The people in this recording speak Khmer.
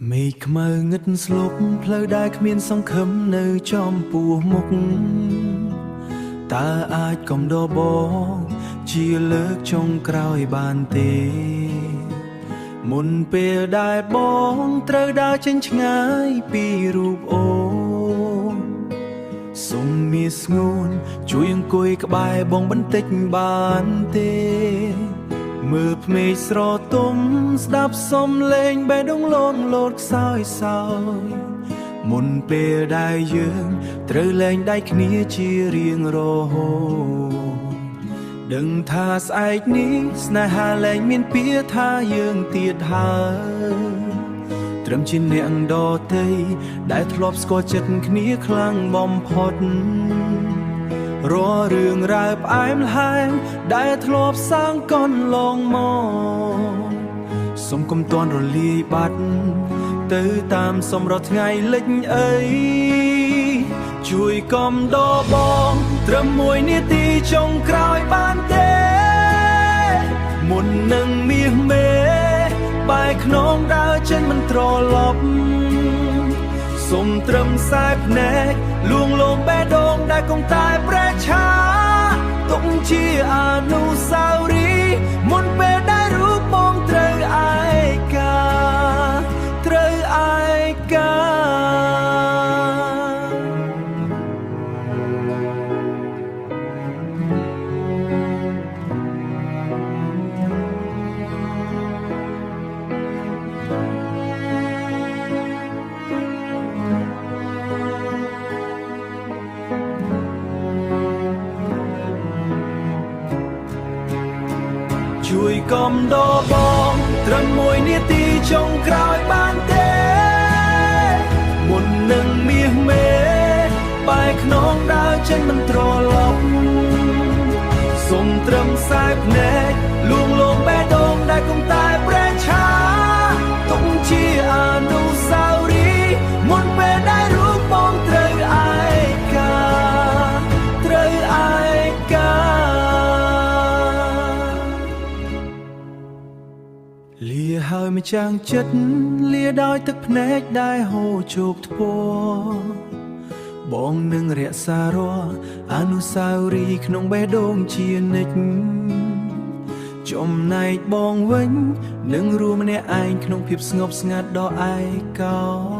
មេឃខ្មៅងឹតស្លុបផ្លូវដែលគ្មានសង្ឃឹមនៅចំពោះមុខតើអាចកំដរបងជាលើកចុងក្រោយបានទេមុនពេលដែលបងត្រូវដើរចេញឆ្ងាយពីរូបអូនសុំមានស្ងួនជួយអង្គុយក្បែរបងបន្តិចបានទេមើលភ្នែកស្រទុំស្ដាប់សំឡេងបេះដូងលងលោតខ្សោយសោយមុនពេលដែលយើងត្រូវលែងដៃគ្នាជារៀងរហូតដឹងថាស្អែកនេះស្នេហាលែងមានពាក្យថាយើងទៀតហើយត្រឹមជាអ្នកដទៃដែលធ្លាប់ស្គាល់ចិត្តគ្នាខ្លាំងបំផុតរាល់រឿងរ៉ាវផ្អែមល្ហែមដែលធ្លាប់សាងកនឡងមកសុំកុំទាន់រលាយបាត់ទៅតាមសម្រស់ថ្ងៃលិចអីជួយកំដរបងត្រឹមមួយនាទីចុងក្រោយបានទេមុននឹងមាសមេបែកខ្នងដើរចេញមិនត្រឡប់សុំត្រឹមខ្សែភ្នែកលួងលោមបេះដូងដែលគង់តែប្រេះឆាទុកជាអនុស្សាវរីយ៍មុនពេលដែលរូបបងត្រូវឯកាត្រូវឯកាជួយកំដរបងត្រឹមមួយនាទីចុងក្រោយបានទេមុននឹងមាសមេបែកខ្នងដើរចេញមិនត្រឡប់សុំត្រឹមខ្សែភ្នែកលួងលោមបេះដូងដែលគង់តែប្រេះឆាទុកជាអនុស្សាវរីយ៍មុនពេលដែលរូបបងត្រូវឯកាត្រូវឯកាលាហើយម្ចាំងចិត្តលាដោយទឹកភ្នែកដែលហូរជោគថ្ពាល់បងនឹងរក្សារាល់អនុស្សាវរីយ៍ក្នុងបេះដូងជានិច្ចចំណែកបងវិញនឹងរួមម្នាក់ឯងក្នុងភាពស្ងប់ស្ងាត់ដ៏ឯកោ